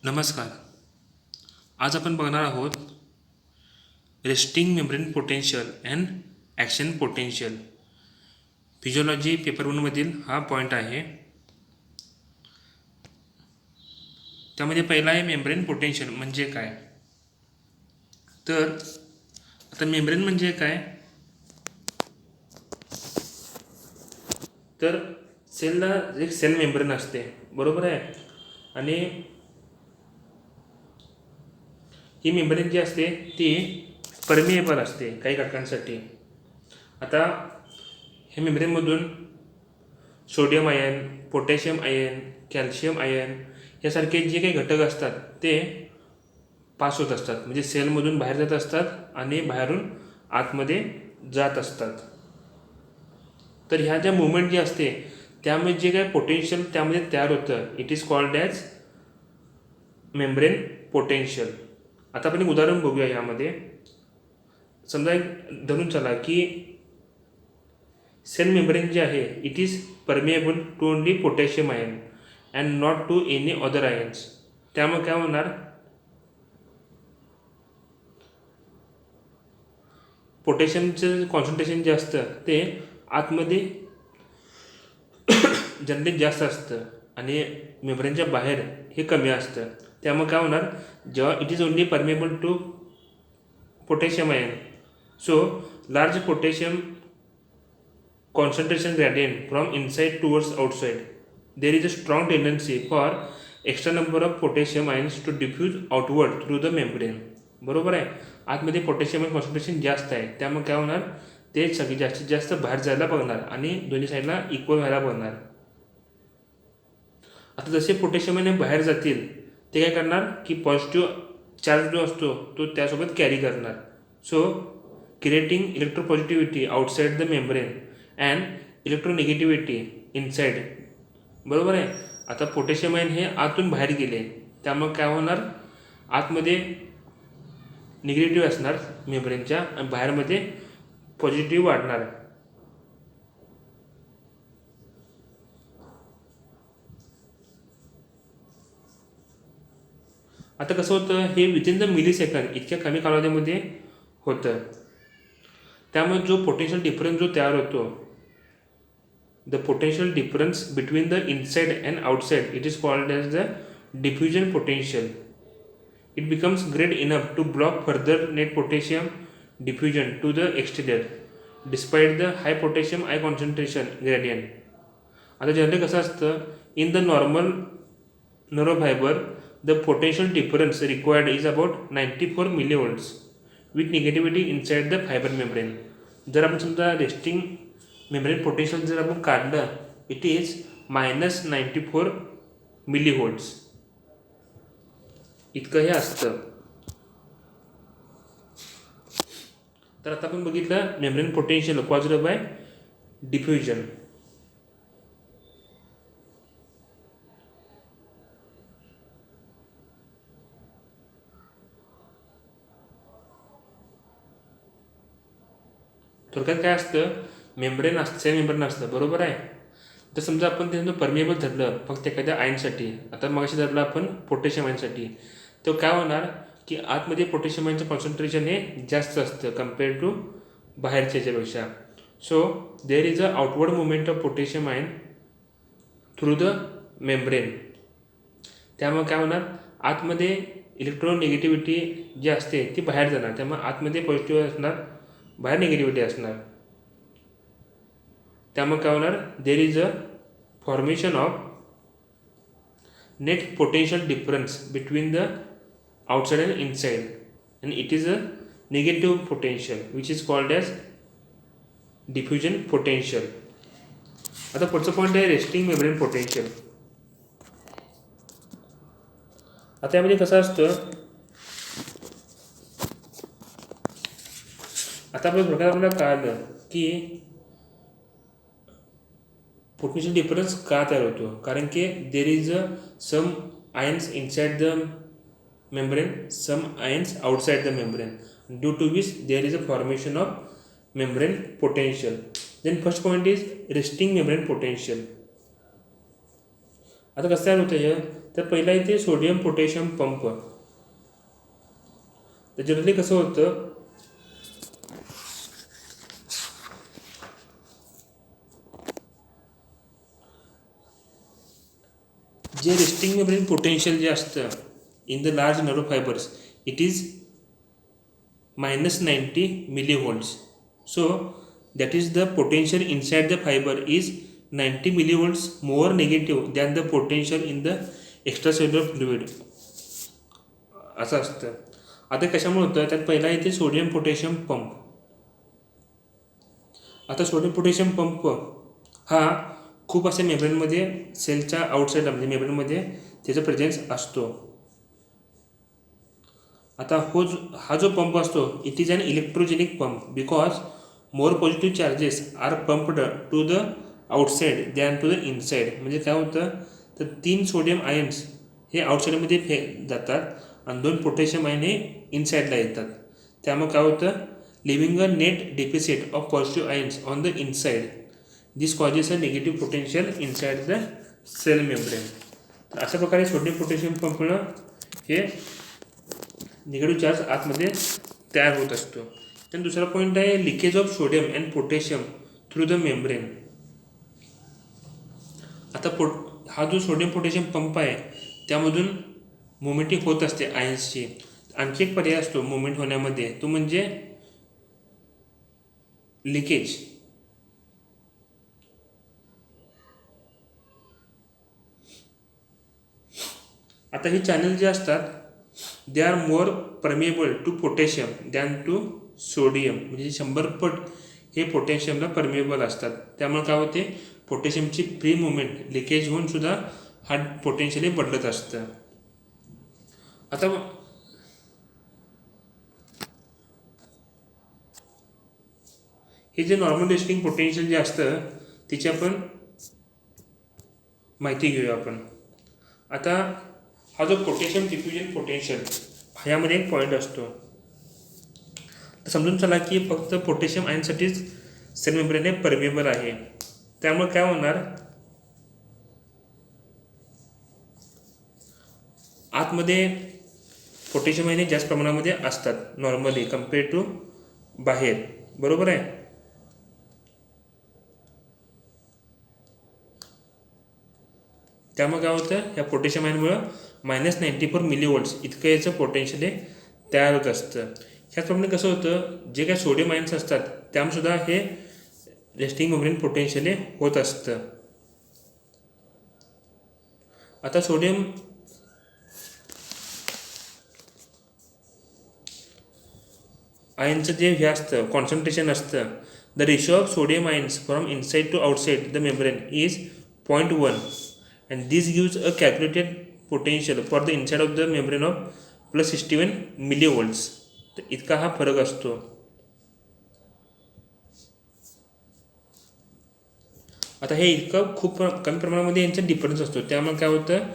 नमस्कार. आज आपण बघणार आहोत resting membrane potential and action potential. Physiology paper 1मधील हा पॉईंट आहे. त्यामध्ये पहिला आहे मेम्ब्रेन पोटेन्शियल म्हणजे काय. तर आता मेम्ब्रेन म्हणजे काय, तर सेलला एक सेल मेम्ब्रेन असते, बरोबर आहे. आणि ही मेम्ब्रेन जी असते ती परमिएबल असते काही घटकांसाठी. आता हे मेम्ब्रेनमधून sodium ion, potassium ion, calcium ion यासारखे जे काही घटक असतात ते पास होत असतात, म्हणजे सेलमधून बाहेर जात असतात आणि बाहेरून आतमध्ये जात असतात. तर ह्या ज्या मुवमेंट जी असते त्यामुळे जे काही पोटेन्शियल त्यामध्ये तयार होतं, it is called as membrane potential. आता आपण एक उदाहरण बघूया. यामध्ये समजा एक धरून चला की सेल मेम्ब्रेन जे आहे it is permeable to only potassium ion and not to any other ions. त्यामुळे काय होणार, पोटॅशियमचं कॉन्सन्ट्रेशन जे असतं ते आतमध्ये जनरेट जास्त असतं आणि मेम्ब्रेनच्या बाहेर हे कमी असतं. त्यामुळे काय होणार, जेव्हा it is only permeable to potassium ion, so large potassium concentration gradient from inside towards outside, there is a strong tendency for extra number of potassium ions to diffuse outward through the membrane. बरोबर आहे. आतमध्ये potassium concentration जास्त आहे, त्यामुळे काय होणार, ते सगळे जास्तीत जास्त बाहेर जायला बघणार आणि दोन्ही साईडला इक्वल व्हायला बघणार. आता जसे पोटॅशियम आयन बाहेर जातील ते काय करणार की पॉझिटिव्ह चार्ज जो असतो तो त्यासोबत कॅरी करणार. So creating electropositivity outside the membrane and electronegativity inside. बरोबर आहे. आता पोटॅशियम आयन हे आतून बाहेर गेले, त्यामुळे काय होणार, आतमध्ये निगेटिव्ह असणार मेम्ब्रेनच्या आणि बाहेरमध्ये पॉझिटिव्ह वाढणार. आता कसं होतं, हे विथिन द मिली सेकंड इतक्या कमी कालावधीमध्ये होतं. त्यामुळे जो पोटेन्शियल डिफरन्स जो तयार होतो, the potential difference between the inside and outside, it is called as the diffusion potential. It becomes great enough to block further net potassium diffusion to the exterior despite the high potassium ion concentration gradient. आता generally कसं असतं, in the normal nerve the potential difference required is about 94 millivolts with negativity inside the fiber membrane. जर आपण समजा resting membrane potential जर आपण काढलं, it is -94 millivolts इतकं हे असतं. तर आता आपण बघितलं membrane potential caused by diffusion. थोडक्यात काय असतं, मेम्ब्रेन असतं, सेल मेम्ब्रेन असतं, बरोबर आहे. तर समजा आपण त्याचं परमिएबल धरलं फक्त एखाद्या आयनसाठी, आता मगाशी धरलं आपण पोटॅशियम आयनसाठी, तर काय होणार की आतमध्ये पोटॅशियम आयनचं कॉन्सन्ट्रेशन हे जास्त असतं कम्पेअर्ड टू बाहेरच्या याच्यापेक्षा. So there is a outward movement of potassium ion through the membrane. त्यामुळे काय होणार, आतमध्ये इलेक्ट्रोनिगेटिव्हिटी जी असते ती बाहेर जाणार, त्यामुळे आतमध्ये पॉझिटिव्ह असणार, बाहेर निगेटिव्हिटी असणार. त्यामुळे काय होणार, देर is a formation of net potential difference between the outside and inside and it is a negative potential which is called as diffusion potential. आता पुढचं पॉईंट आहे रेस्टिंग मेम्ब्रेन पोटेन्शियल. आता यामध्ये कसं असतं, आता आपण प्रकार आपल्याला कळलं की पोटेन्शियल डिफरन्स का तयार होतो, कारण की there is a some ions inside the membrane, some ions outside the membrane, due to which there is a formation of membrane potential. Then first point is resting membrane potential. आता कसं तयार होतं हे, तर पहिला इथे सोडियम पोटॅशियम पंप. तर generally कसं होतं, जे रेस्टिंग मेम्ब्रेन पोटेन्शियल जे असतं in the large nerve fibers, it is -90 millivolts. So that is the potential inside the fiber is 90 millivolts more negative than the potential in the extracellular fluid. असं असतं. आता कशामुळे होतं, त्यात पहिला येते सोडियम पोटॅशियम पंप. आता सोडियम पोटॅशियम पंप हा खूप अशा मेम्ब्रेनमध्ये सेलच्या आउटसाईडला म्हणजे मेम्ब्रेनमध्ये त्याचा प्रेझेन्स असतो. आता हा जो पंप असतो, it is an electrogenic pump because more positive charges are pumped to the outside than to the inside. म्हणजे काय होतं, तर 3 सोडियम आयन्स हे आउटसाईडमध्ये जातात आणि 2 पोटॅशियम आयन हे इनसाईडला येतात. त्यामुळे काय होतं, leaving a net deficit of positive ions on the inside. This causes a negative potential inside the cell membrane. तर अशा प्रकारे सोडियम पोटॅशियम पंपनं हे निगेटिव्ह चार्ज आतमध्ये तयार होत असतो. त्यानंतर दुसरा पॉईंट आहे leakage of sodium and potassium through the membrane. आता हा जो सोडियम पोटॅशियम पंप आहे त्यामधून मुवमेंटिंग होत असते आयन्सची. आणखी एक पर्याय असतो मुवमेंट होण्यामध्ये, तो म्हणजे लिकेज. आता ही चॅनल जे असतात they are more permeable to potassium than to sodium. म्हणजे 100 पट हे पोटॅशियमला परमिएबल असतात. त्यामुळे काय होते, पोटॅशियमची फ्री मुवमेंट लिकेज होऊन सुद्धा हा पोटेन्शियली बदलत असतं. आता हे जे नॉर्मल रेस्टिंग पोटेन्शियल जे असतं तिची आपण माहिती घेऊया आपण. आता हा जो पोटॅशियम डिफ्युजन पोटेन्शियल ह्यामध्ये एक पॉईंट असतो. तर समजून चला की फक्त पोटॅशियम आयनसाठीच सेल मेम्ब्रेन हे परमिएबल आहे. त्यामुळे काय होणार, आतमध्ये पोटॅशियम आयन जास्त प्रमाणामध्ये असतात नॉर्मली कम्पेअर टू बाहेर, बरोबर आहे. त्यामुळे काय होतं, ह्या पोटॅशियम आयनमुळं -94 millivolts इतकं याचं पोटेन्शियल हे तयार होत असतं. ह्याचप्रमाणे कसं होतं, जे काही सोडियम आयन्स असतात त्यामुळेसुद्धा हे रेस्टिंग मेम्ब्रेन पोटेन्शियल हे होत असतं. आता सोडियम आयनचं जे हे असतं कॉन्सन्ट्रेशन असतं, the ratio of sodium ions from inside to outside the membrane is 0.1 and this gives a calculated potential for the inside of the membrane of +61 millivolts. तर इतका हा फरक असतो. आता हे इतकं खूप कमी प्रमाणामध्ये यांचा डिफरन्स असतो. त्यामुळे काय होतं,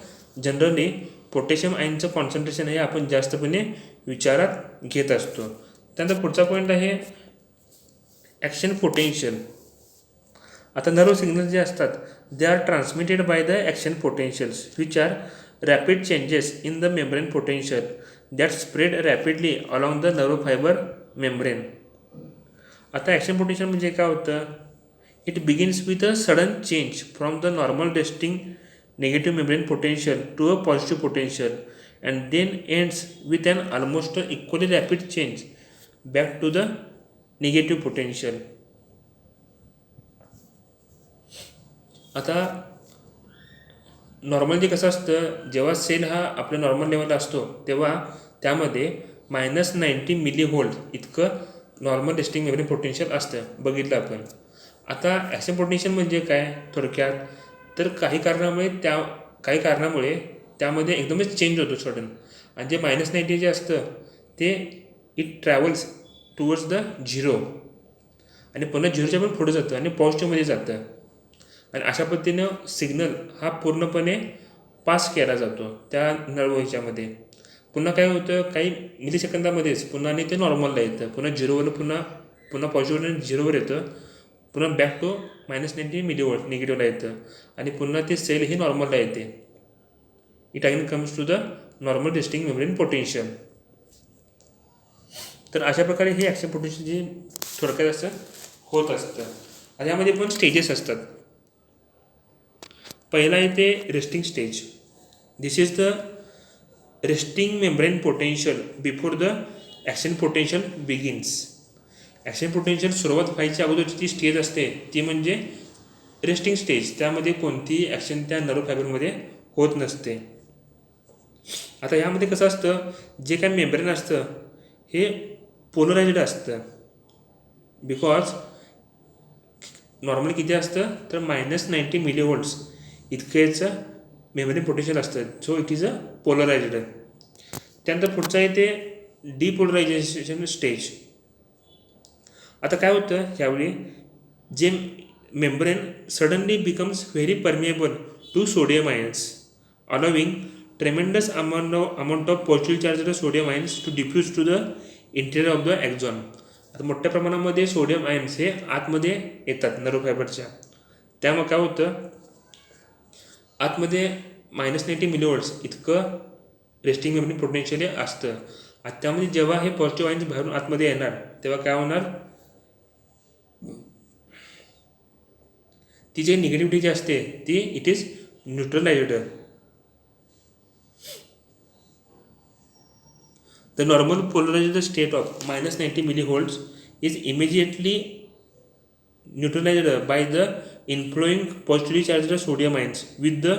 जनरली पोटॅशियम आयनचं कॉन्सन्ट्रेशन हे आपण जास्तपणे विचारात घेत असतो. त्यानंतर पुढचा पॉईंट आहे ॲक्शन पोटेन्शियल. आता नर्व सिग्नल जे असतात they are transmitted by the action potentials which are rapid changes in the membrane potential that spread rapidly along the nerve fibre membrane. आता ॲक्शन पोटेन्शियल म्हणजे काय होतं, it begins with a sudden change from the normal resting negative membrane potential to a positive potential and then ends with an almost equally rapid change back to the negative potential. आता normally कसं असतं, जेव्हा sale हा आपल्या normal लेवलला असतो तेव्हा त्यामध्ये -90 millivolts इतकं नॉर्मल रेस्टिंग मेम्ब्रेन पोटेन्शियल असतं, बघितलं आपण. आता ॲक्शन पोटेन्शियल म्हणजे काय थोडक्यात, तर काही कारणामुळे त्यामध्ये एकदमच चेंज होतो सडन. आणि जे -90 जे असतं ते इट ट्रॅव्हल्स टुवर्ड्स द 0 आणि पुन्हा 0च्या पण पुढे जातं आणि पॉझिटिव्हमध्ये जातं. आणि अशा पद्धतीनं सिग्नल हा पूर्णपणे पास केला जातो त्या नर्व ह्याच्यामध्ये. पुन्हा काय होतं, काही मिलीसेकंदामध्येच पुन्हा आणि ते नॉर्मलला येतं, पुन्हा 0वर पुन्हा पॉझिटिव्हवर 0वर येतं, पुन्हा बॅक टू -90 millivolts निगेटिव्हला येतं आणि पुन्हा ते सेल ही नॉर्मलला येते. It again comes to the normal resting membrane potential. तर अशा प्रकारे हे ॲक्शन पोटेन्शियल जे थोडक्यात असं होत असतं. आणि यामध्ये पण स्टेजेस असतात. पहिला येते resting stage. This is the resting membrane potential before the action potential begins. Action potential सुरुवात व्हायच्या अगोदरची जी स्टेज असते ती म्हणजे रेस्टिंग स्टेज. त्यामध्ये कोणतीही ॲक्शन त्या नर्व फायबरमध्ये होत नसते. आता यामध्ये कसं असतं, जे काय मेम्ब्रेन असतं हे पोलराइज्ड असतं. बिकॉज नॉर्मली किती असतं तर -90 मिलीव्होल्ट्स इतकेचं मेम्ब्रेन पोटेन्शियल असतं. So it is a polarized. त्यानंतर पुढचा येते डिपोलरायझेशन स्टेज. आता काय होतं यावेळी, जे membrane suddenly becomes very permeable to sodium ions, allowing tremendous amount of positive charged sodium ions to diffuse to the interior of the axon. आता मोठ्या प्रमाणामध्ये सोडियम आयन्स हे आतमध्ये येतात नर्व फायबरच्या. त्यामुळे काय होतं, आतमध्ये -90 मिलीव्होल्ट्स इतकं रेस्टिंग मेम्ब्रेन पोटेन्शियल असतं. आता त्यामध्ये जेव्हा हे पॉझिटिव्ह आयन्स बाहेरून आतमध्ये येणार तेव्हा काय होणार, ती जी निगेटिव्हिटी जी असते ती it is neutralized. The normal polarized state of -90 millivolts is immediately neutralized by the inflowing positively charged sodium ions with the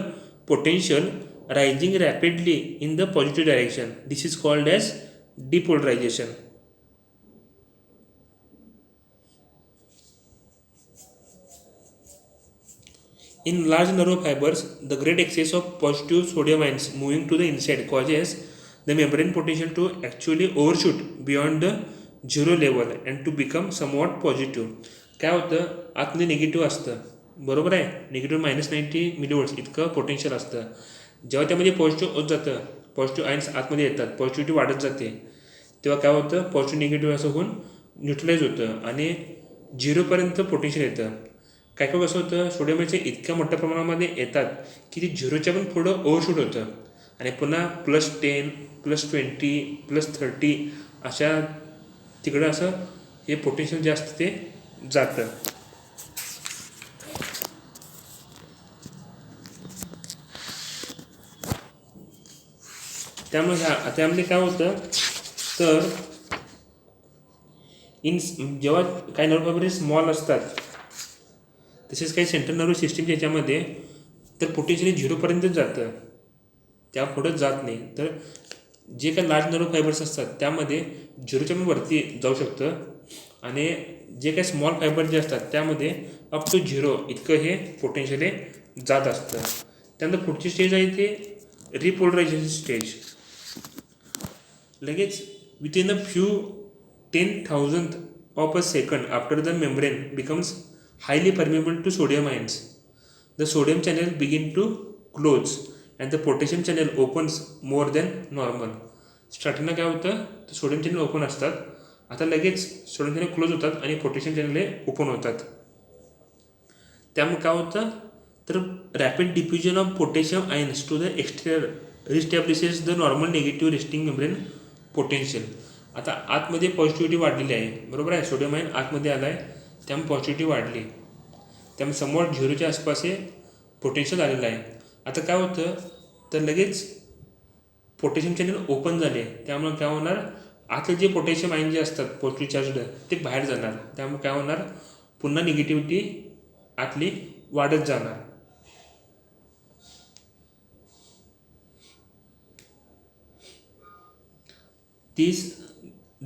potential rising rapidly in the positive direction. This is called as depolarization. In large nerve fibers, the great excess of positive sodium ions moving to the inside causes the membrane potential to actually overshoot beyond the zero level and to become somewhat positive. काय होतं, आतमध्ये negative असतं, बरोबर आहे. Negative -90 millivolts इतकं potential असतं. जेव्हा त्यामध्ये पॉझिटिव्ह होत जातं, पॉझिटिव्ह आयन्स आतमध्ये येतात, पॉझिटिव्हिटी वाढत जाते, तेव्हा काय होतं, पॉझिटिव्ह निगेटिव्ह असं होऊन न्यूट्रलाइज होतं आणि 0पर्यंत पोटेन्शियल येतं. काय काय कसं होतं, सोडियम आयन्स इतक्या मोठ्या प्रमाणामध्ये येतात की ते 0च्या पण पुढं ओव्हरशूट होतं आणि पुन्हा +10, +20, +30 अशा तिकडं असं हे पोटेन्शियल जे असतं ते जातं. त्यामुळे त्यामध्ये काय होतं तर जेव्हा काही नर्व फायबर स्मॉल असतात, तसेच काही सेंट्रल नर्व सिस्टीमच्या ह्याच्यामध्ये तर पोटेन्शियल 0पर्यंत जातं, त्या पुढं जात नाही. तर जे काही लार्ज नर्व फायबर्स असतात त्यामध्ये 0च्या पण वरती जाऊ शकतं आणि जे काही स्मॉल फायबर जे असतात त्यामध्ये अप टू 0 इतकं हे पोटेन्शियल जात असतं. त्यानंतर पुढची स्टेज आहे ते रिपोलरायझेशन स्टेज. लगेच within a few 10,000th of a second after the membrane becomes highly permeable to sodium ions, the sodium channel begin to close and the potassium channel opens more than normal. स्टार्टिंगला काय होतं तर sodium channel open असतात, आता लगेच sodium channel close होतात आणि potassium channel हे ओपन होतात. त्यामुळे काय होतं तर rapid diffusion of potassium ions to the exterior reestablishes the normal negative resting membrane potential. आता आतमध्ये पॉझिटिव्हिटी वाढलेली आहे, बरोबर आहे. सोडियम आयन आतमध्ये आला आहे त्यामुळे पॉझिटिव्हिटी वाढली, त्यामुळे समोर 0च्या आसपास हे पोटेन्शियल आलेलं आहे. आता काय होतं तर लगेच पोटॅशियम चॅनल ओपन झाले, त्यामुळे काय होणार आतले जे पोटॅशियम आयन जे असतात पॉझिटिव्ह चार्जड ते बाहेर जाणार, त्यामुळे काय होणार पुन्हा निगेटिव्हिटी आतली वाढत जाणार.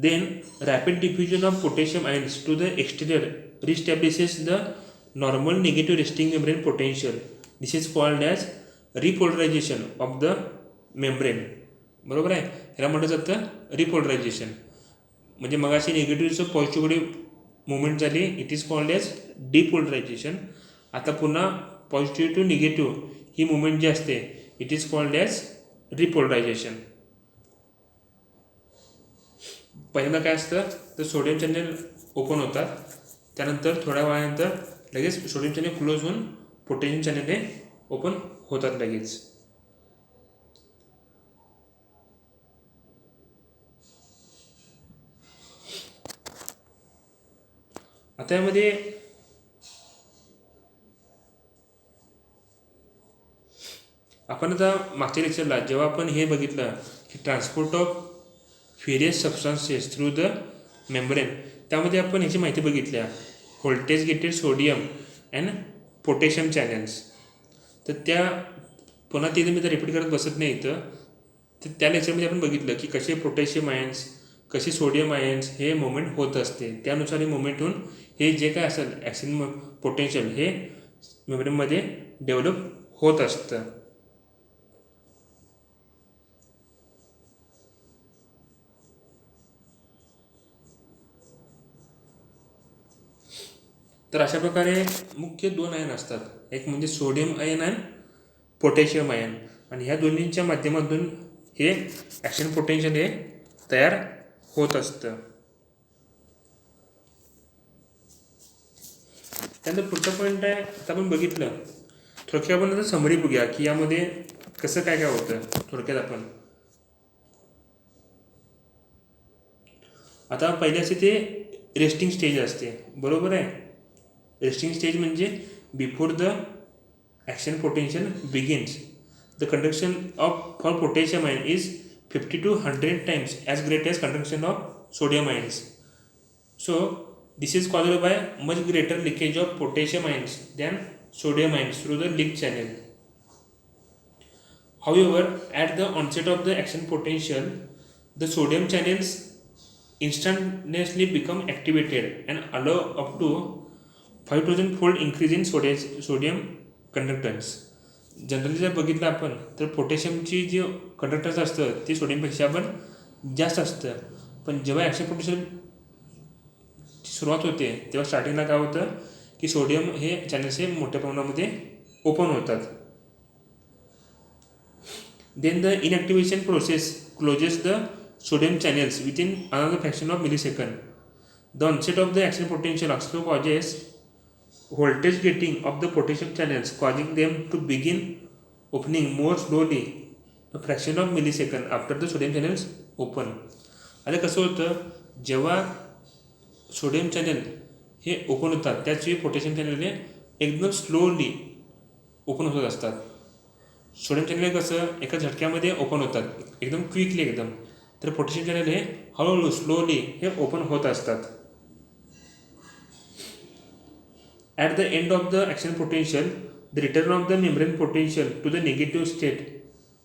Then rapid diffusion of potassium ions to the exterior reestablishes the normal negative resting membrane potential. This is called as repolarization of the membrane. बरोबर आहे, ह्याला म्हटलं जातं रिपोलरायझेशन. म्हणजे मगाशी निगेटिव्हचं पॉझिटिव्हकडे मुवमेंट झाली, it is called as depolarization. आता पुन्हा पॉझिटिव्ह टू निगेटिव्ह ही मुवमेंट जी असते it is called as repolarization. पहिल्यांदा काय असतं तर सोडियम चॅनल ओपन होतात, त्यानंतर थोड्या वेळानंतर लगेच सोडियम चॅनल क्लोज होऊन पोटॅशियम चॅनल हे ओपन होतात लगेच. आता यामध्ये आपण आता मागच्या लेक्चरला जेव्हा आपण हे बघितलं की transport of various substances through the membrane, त्यामध्ये आपण ह्याची माहिती बघितल्या, voltage gated sodium and potassium channels. तर त्या पुन्हा तिथे मी तर रिपीट करत बसत नाही इथं. तर त्या लेक्चरमध्ये आपण बघितलं की कसे पोटॅशियम आयन्स, कसे सोडियम आयन्स हे मुवमेंट होत असते. त्यानुसार हे मुवमेंट होऊन हे जे काय असेल ॲक्शन पोटेन्शियल हे मेम्ब्रेनमध्ये डेव्हलप होत असतं. तर अशा प्रकारे मुख्य 2 आयन असतात, एक म्हणजे सोडियम आयन आणि पोटॅशियम आयन, आणि ह्या दोन्हींच्या माध्यमातून हे ॲक्शन पोटेन्शियल हे तयार होत असतं. त्यानंतर पुढचा पॉईंट आहे, आता आपण बघितलं थोडक्यात, आपण आता समरी बघूया की यामध्ये कसं काय काय होतं थोडक्यात. आपण आता पहिले असे ते रेस्टिंग स्टेज असते, बरोबर आहे. रेस्टिंग स्टेज म्हणजे before the action potential begins the conduction of for potassium ion is 50 to 100 times as great as conduction of sodium ions. So this is caused by much greater leakage of potassium ions than sodium ions through the leak channel. However, at the onset of the action potential, the sodium channels instantaneously become activated and allow up to 5000-fold increase in sodium conductance. Generally जर बघितलं आपण तर पोटॅशियमची जी conductance असतं ते सोडियमपेक्षा पण जास्त असतं. पण जेव्हा ॲक्शन पोटेन्शियलची सुरुवात होते तेव्हा स्टार्टिंगला काय होतं की सोडियम हे चॅनल्स हे मोठ्या प्रमाणामध्ये ओपन होतात. Then the inactivation process closes the sodium channels within another fraction of millisecond. The onset of the action potential also causes voltage gating of the potassium channels, causing them to begin opening more slowly a fraction of millisecond after the sodium channels open. आता कसं होतं, जेव्हा sodium channel हे open होतात त्याच वेळी potassium channel हे एकदम स्लोली ओपन होत असतात. सोडियम चॅनल कसं एका झटक्यामध्ये ओपन होतात, एकदम क्विकली एकदम, तर पोटॅशियम चॅनल हे हळूहळू स्लोली हे ओपन होत असतात. At the end of the action potential the return of the membrane potential to the negative state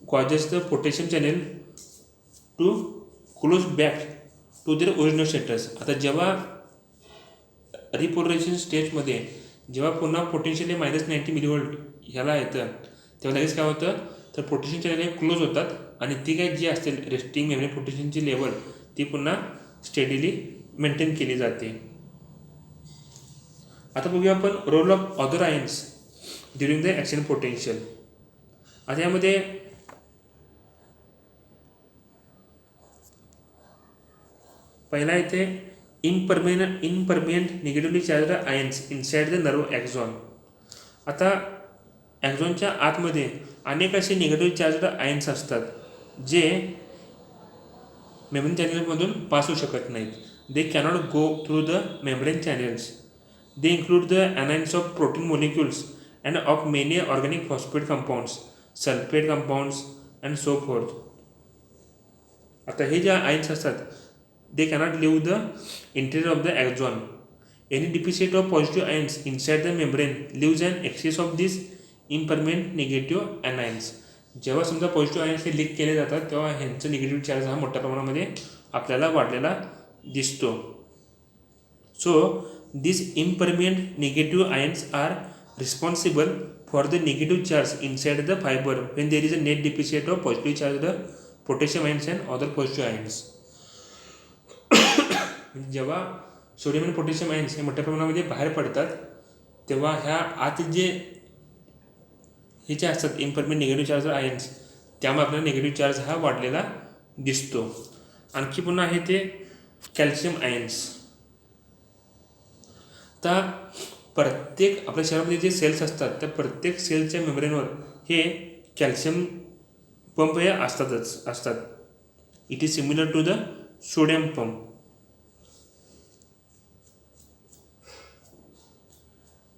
causes the potassium channel to close back to their original status. आता जेव्हा रिपोलरायझेशन स्टेटमध्ये जेव्हा पुन्हा पोटेन्शियल हे -90 millivolt ह्याला येतं तेव्हा लगेच काय होतं, तर पोटॅशियम चॅनल हे क्लोज होतात आणि ती काय जी असते रेस्टिंग मेम्ब्रेन पोटॅशियमची लेवल ती पुन्हा स्टेडीली मेंटेन केली जाते. आता बघूया आपण role of other ions during the action potential. आता यामध्ये पहिला येते impermeant negatively charged ions inside the nerve axon. आता ॲक्झॉनच्या आतमध्ये अनेक असे निगेटिव्ह चार्जड आयन्स असतात जे मेम्ब्रेन चॅनलमधून पास होऊ शकत नाहीत. They cannot go through the membrane channels. They include the anions of protein molecules and of many organic phosphate compounds, sulphate compounds and so forth. आता हे ज्या आयन्स असतात they cannot leave the interior of the axon. Any deficit of positive ions inside the membrane leaves and excess of this impermeant negative anions. जेव्हा समजा positive ions हे leak केले जातात तेव्हा ह्यांचं निगेटिव्ह चार्ज हा मोठ्या प्रमाणामध्ये आपल्याला वाढलेला दिसतो. So this impermeant negative ions are responsible for the negative charge inside the fibre when there is a net deficit of positive charge the potassium ions and other positive ions. जेव्हा sodium आणि potassium ions हे मोठ्या प्रमाणामध्ये बाहेर पडतात तेव्हा ह्या आत जे हे जे असतात इनपरमिएंट निगेटिव्ह चार्ज आयन्स त्यामुळे आपल्याला निगेटिव्ह चार्ज हा वाढलेला दिसतो. आणखी पुन्हा आहे ते कॅल्शियम आयन्स. आता प्रत्येक आपल्या शरीरामध्ये जे सेल्स असतात त्या प्रत्येक सेलच्या मेम्ब्रेनवर हे कॅल्शियम पंप हे असतात. It is similar to the sodium pump.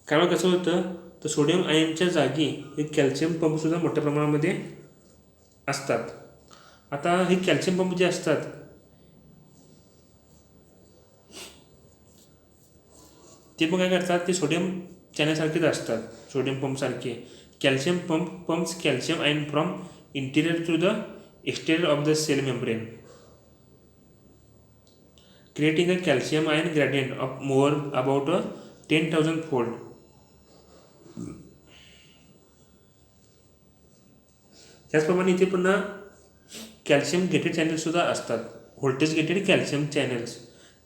कारण कसं होतं, तर सोडियम आयनच्या जागी हे कॅल्शियम पंपसुद्धा मोठ्या प्रमाणामध्ये असतात. आता हे कॅल्शियम पंप जे असतात ते पण काय करतात, ते सोडियम चॅनलसारखेच असतात. सोडियम पंपसारखे calcium pumps calcium ion from interior to the exterior of the cell membrane, creating a calcium ion gradient of more about a 10,000 fold. त्याचप्रमाणे इथे पुन्हा कॅल्शियम गेटेड चॅनल्ससुद्धा असतात, voltage gated calcium channels.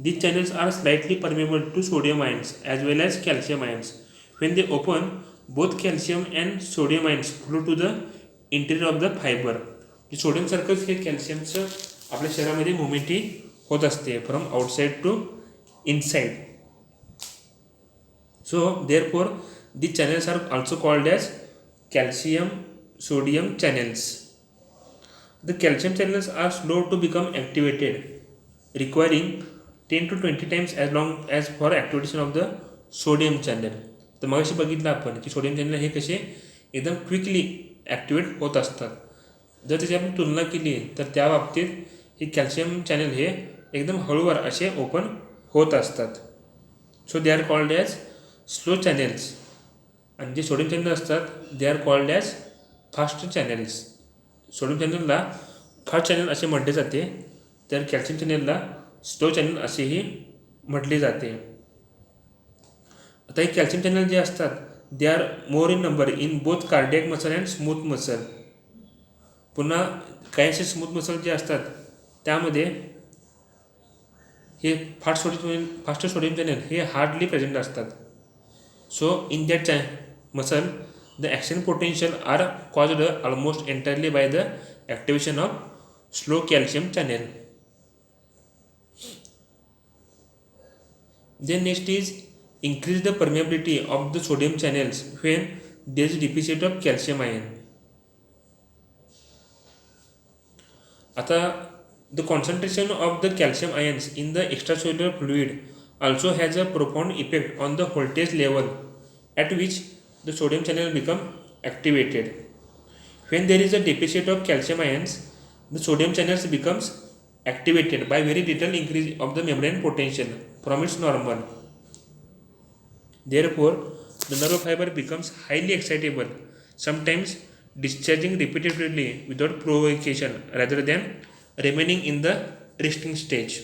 These channels are slightly permeable to sodium ions as well as calcium ions. When they open, both calcium and sodium ions flow to the interior of the fiber. सोडियमसारखंच हे कॅल्शियमचं आपल्या शरीरामध्ये मुवमेंटही होत असते from outside to inside. So therefore the channels are also called as calcium sodium channels. The calcium channels are slow to become activated, requiring 10 to 20 times as long as for activation of the sodium channel. तर मगाशी बघितलं आपण की sodium channel हे कसे एकदम quickly activate होत असतात. जर त्याची आपण तुलना केली तर त्या बाबतीत हे कॅल्शियम चॅनल हे एकदम हळूवार असे ओपन होत असतात. So they are called as slow channels. आणि जे सोडियम चॅनल असतात they R called as fast channels. Sodium चॅनलला फास्ट चॅनल असे म्हटले जाते, तर कॅल्शियम चॅनलला स्लो चॅनल असेही म्हटले जाते. आता हे कॅल्शियम चॅनल जे असतात they are more in number in both cardiac muscle and smooth muscle. पुन्हा काही असे स्मूथ मसल जे असतात त्यामध्ये हे फास्ट सोडियम चॅनल हे हार्डली प्रेझेंट असतात. So in that muscle the action potential are caused almost entirely by the activation of slow calcium channel. Then next is increase the permeability of the sodium channels when there is deficit of calcium ion. आता the concentration of the calcium ions in the extracellular fluid also has a profound effect on the voltage level at which the sodium channel become activated. When there is a deficit of calcium ions, the sodium channels becomes activated by very little increase of the membrane potential from its normal. Therefore, the nerve fiber becomes highly excitable, sometimes discharging repeatedly without provocation rather than remaining in the resting stage.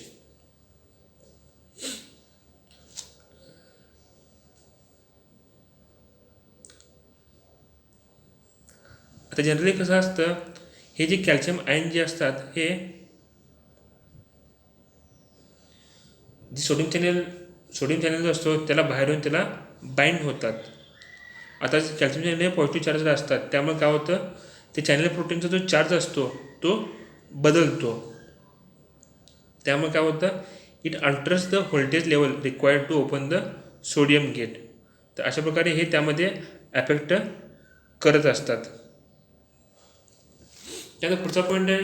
आता generally कसं असतं, हे जे calcium ion जे असतात हे जे sodium channel जो असतो त्याला बाहेरून त्याला बाइंड होतात. आता कॅल्शियम चॅनल हे पॉझिटिव्ह चार्ज असतात, त्यामुळे काय होतं ते चॅनल प्रोटीनचा जो चार्ज असतो तो बदलतो. त्यामुळे काय होतं it alters the voltage level required to open the sodium gate. तर अशा प्रकारे हे त्यामध्ये ॲफेक्ट करत असतात. त्याचा पुढचा पॉईंट आहे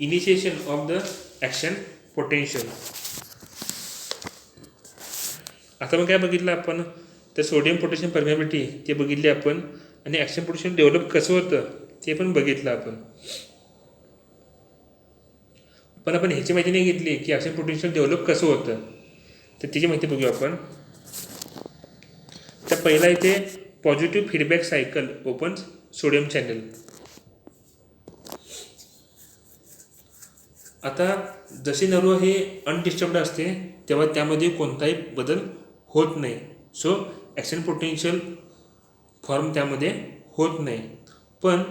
initiation of the action potential. आता मग काय बघितलं आपण, तर सोडियम पोटॅशियम परमेबिलिटी ते बघितली आपण, आणि ॲक्शन पोटेन्शियल डेव्हलप कसं होतं ते पण बघितलं आपण. पण आपण ह्याची माहिती नाही घेतली की ॲक्शन पोटेन्शियल डेव्हलप कसं होतं, तर त्याची माहिती बघूया आपण. तर पहिला इथे positive feedback cycle open sodium channel. आता जसे नर्व हे अनडिस्टर्ब्ड असते तेव्हा त्यामध्ये कोणताही बदल होत नाही. सो ॲक्शन पोटेन्शियल फॉर्म त्यामध्ये होत नाही. पण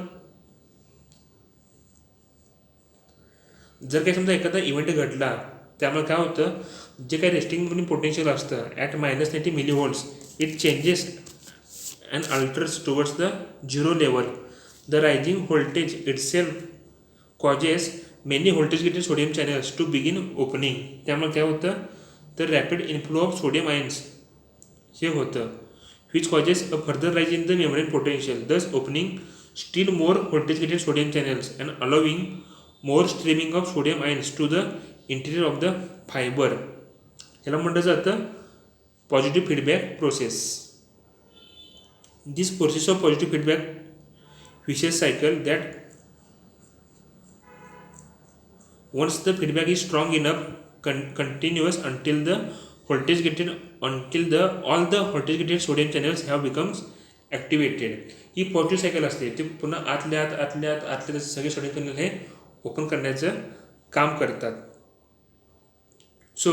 जर काही समजा एखादा इव्हेंट घडला त्यामुळे काय होतं, जे काही रेस्टिंग पोटेन्शियल असतं at -90 millivolts it changes and alters towards the zero level. The rising voltage itself causes many voltage gated sodium channels to begin opening. त्यामुळे काय होतं तर rapid inflow of sodium ions हे होतं, which causes a further rise in the membrane potential, thus opening still more voltage gated sodium channels and allowing more streaming of sodium ions to the interior of the fibre. ह्याला म्हटलं जातं positive feedback process. This process of positive feedback vicious cycle that once the feedback is strong enough continuous until the all the voltage gated sodium channels have becomes activated. He positive cycle असते. ते पुन्हा आतल्या सगळे sodium channel हे open करण्याचं काम करतात. So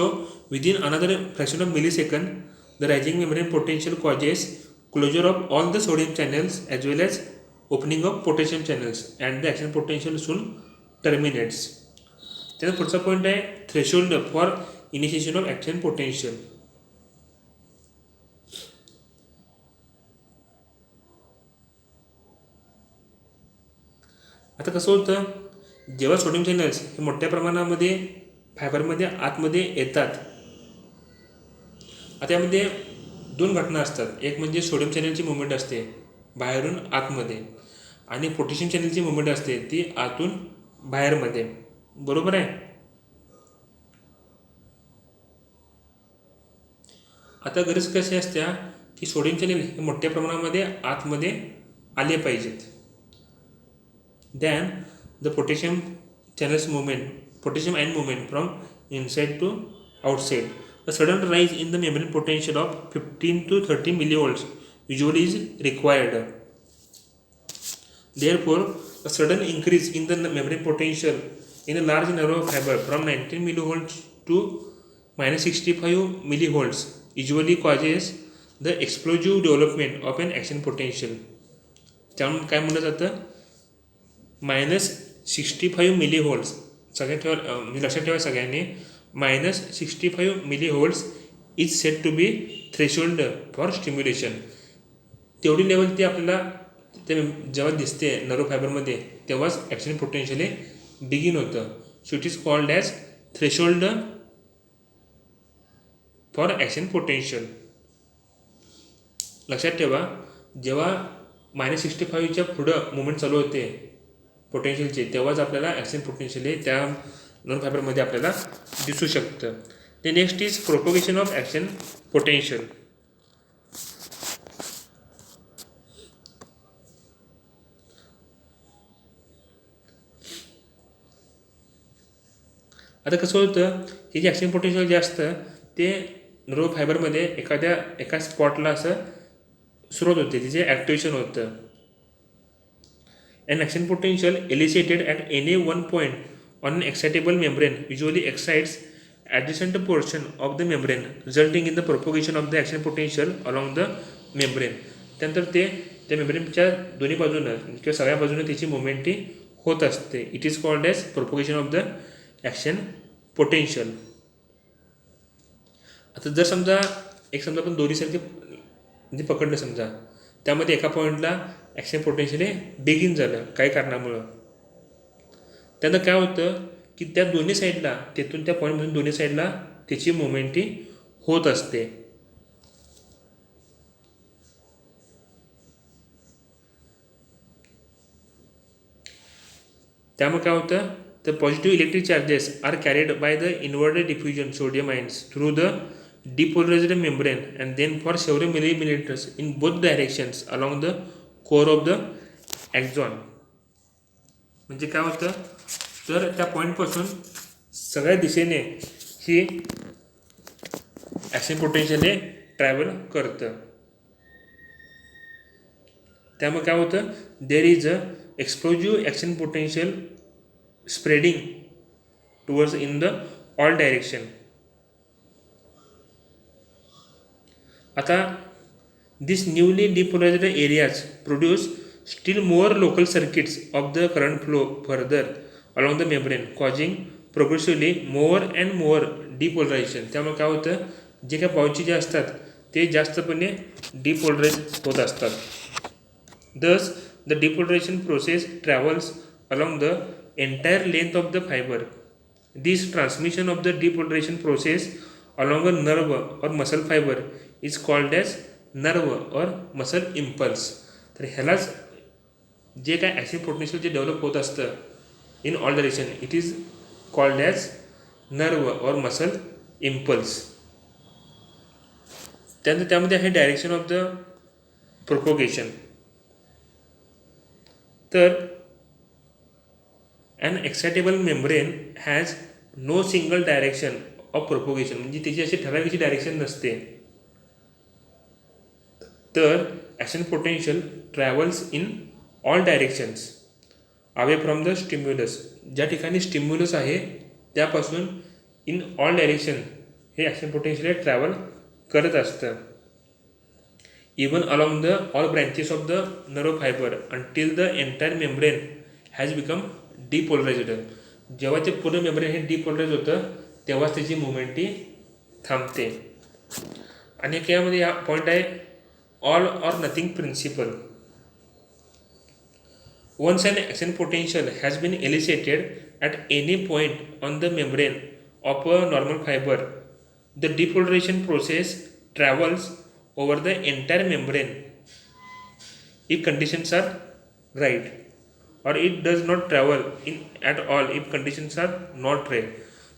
within another fraction of millisecond the rising membrane potential causes closure of all the sodium channels as well as opening of potassium channels and the action potential soon terminates. त्याचा पुढचा point आहे threshold for initiation of action potential. आता कसं होतं, जेव्हा sodium channels हे मोठ्या प्रमाणामध्ये फायबरमध्ये आतमध्ये येतात, आता यामध्ये दोन घटना असतात. एक म्हणजे सोडियम चॅनलची मुवमेंट असते बाहेरून आतमध्ये आणि पोटॅशियम चॅनलची मुवमेंट असते ती आतून बाहेरमध्ये. बरोबर आहे. आता गरज कशी असते की सोडियम चॅनल हे मोठ्या प्रमाणामध्ये आतमध्ये आले पाहिजेत. Then the potassium channels movement, potassium ion movement from inside to outside. A sudden rise in the membrane potential of 15 to 30 millivolts usually is required. Therefore, a sudden increase in the membrane potential in a large narrow fiber from 19 millivolts to minus 65 millivolts usually causes the explosive development of an action potential. त्यामुळे काय म्हटलं जातं, -65 millivolts. सगळ्यात ठेवा म्हणजे लक्षात ठेवा सगळ्यांनी, -65 millivolts is set to be threshold for stimulation. तेवढी लेवल ती आपल्याला ते जेव्हा दिसते नर्व फायबरमध्ये तेव्हाच ॲक्शन पोटेन्शियल हे बिगिन होतं. So it is called as threshold for action potential. लक्षात ठेवा, जेव्हा -65च्या पुढं मुवमेंट चालू होते पोटेन्शियलचे तेव्हाच आपल्याला ॲक्शन पोटेन्शियल हे त्या नर्व फायबरमध्ये आपल्याला दिसू शकतं. ते next is propagation of action potential. आता कसं होतं, हे जे ॲक्शन पोटेन्शियल जे असतं ते नर्व फायबरमध्ये एका स्पॉटला असं सुरुवात होते, तिचे ॲक्टिवेशन होतं. An action potential elicited at any one point on an excitable membrane usually excites adjacent portion of the membrane, resulting in the propagation of the action potential along the membrane. त्यानंतर ते त्या मेम्ब्रेनच्या दोन्ही बाजूनं किंवा सगळ्या बाजूनं त्याची मुवमेंट ही होत असते. It is called as propagation of the action potential. आता जर समजा आपण दोरीसारखे म्हणजे पकडलं समजा, त्यामध्ये एका पॉईंटला ॲक्शन पोटेन्शियल हे बिगिन झालं काही कारणामुळं. त्यानं काय होतं की त्या दोन्ही साईडला तेथून त्या पॉईंटमधून दोन्ही साईडला त्याची मुवमेंट ही होत असते. त्यामुळे काय होतं, the positive electric charges are carried by the inward diffusion sodium ions through the depolarized membrane and then for several millimeters in both directions along the core of the axon. म्हणजे काय होतं, तर त्या पॉईंटपासून सगळ्या दिशेने ही ॲक्शन पोटेन्शियल हे travel करतं. त्यामुळे काय होतं, there is a explosive action potential spreading towards in the all direction. आता दिस newly depolarized areas produce still more local circuits of the current flow further along the membrane, causing progressively more and more depolarization. त्यामुळे काय होतं, जे काही पावची जे असतात ते जास्तपणे depolarise होत असतात. Thus the depolarization process travels along the entire length of the fiber. This transmission of the depolarization process along a nerve or muscle fiber is called as nerve or muscle impulse. तर ह्यालाच जे काय action potential जे develop होत असतं in all direction, it is called as nerve और muscle impulse. त्यानंतर त्यामध्ये आहे डायरेक्शन ऑफ द प्रोपोगेशन. तर an excitable membrane has no single direction of propagation, म्हणजे त्याची अशी ठराविक डायरेक्शन नसते. तर action potential travels in all directions away from the stimulus. ज्या ठिकाणी स्टिम्युलस आहे त्यापासून इन ऑल डायरेक्शन हे ॲक्शन पोटेन्शियल ट्रॅव्हल करत असतं. Even along the all branches of the nerve fibre until the entire membrane has become depolarised. जेव्हा ते पूर्ण मेम्ब्रेन हे डिपोलराइज होतं तेव्हाच त्याची मुवमेंट ही थांबते. आणि यामध्ये हा पॉईंट आहे all or nothing principle. Once an action potential has been elicited at any point on the membrane of a normal fiber, the depolarization process travels over the entire membrane if conditions are right, or it does not travel in at all if conditions are not right.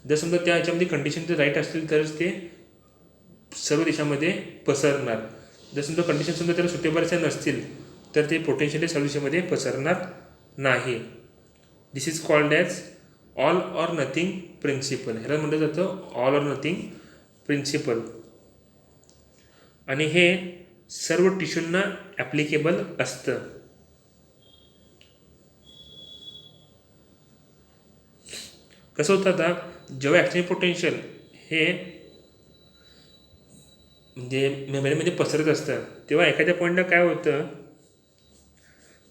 जर समजा त्या ह्याच्यामध्ये condition जर right असतील तरच ते सर्व दिशामध्ये पसरणार. जर समजा कंडिशन समजा त्याला सुटेबल नसतील तर ते पोटेन्शियली सर्व दिशेमध्ये पसरणार नाही. This is called as all or nothing principle. ह्याला म्हटलं जातं ऑल ऑर नथिंग प्रिन्सिपल. आणि हे सर्व टिश्यूंना ॲप्लिकेबल असतं. कसं होतं आता जेव्हा ॲक्शन पोटेन्शियल हे म्हणजे मेमरीमध्ये पसरत असतं तेव्हा एखाद्या पॉईंटला काय होतं,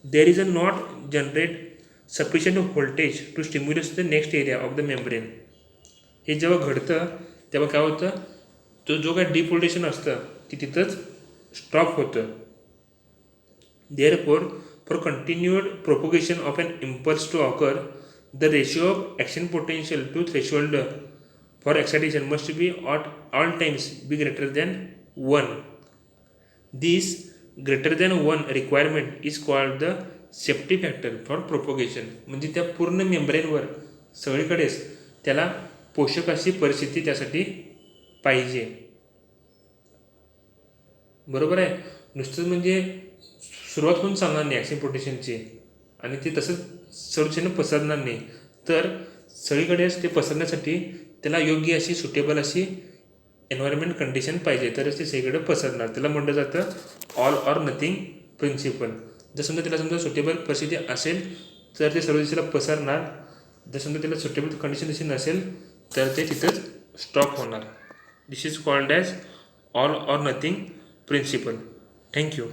there is a not generate sufficient voltage to stimulate the next area of the membrane. हे जेव्हा घडतं तेव्हा काय होतं, तो जो काय डिपोलरेशन असतं ते तिथंच स्टॉप होतं. Therefore for continued propagation of an impulse to occur the ratio of action potential to threshold for excitation must be at all times be greater than 1. This greater than 1 requirement is called the safety factor for propagation. म्हणजे त्या पूर्ण मेम्ब्रेनवर सगळीकडेच त्याला पोषक अशी परिस्थिती त्यासाठी पाहिजे. बरोबर आहे. नुसतंच म्हणजे सुरुवात होऊन चालणार नाही ॲक्शन पोटेन्शियलची आणि ते तसंच सर्वदिशेने पसरणार नाही. तर सगळीकडेच ते पसरण्यासाठी त्याला योग्य अशी सुटेबल अशी एन्व्हायरमेंट कंडिशन पाहिजे तरच ते सगळीकडे पसरणार. त्याला म्हटलं जातं ऑल ऑर नथिंग प्रिन्सिपल. जर समजा त्याला समजा सुटेबल परिस्थिती असेल तर ते सर्व दिशेला पसरणार. जर समजा त्याला सुटेबल कंडिशन दिशी नसेल तर ते तिथंच स्टॉप होणार. This is called as all or nothing principle. Thank you.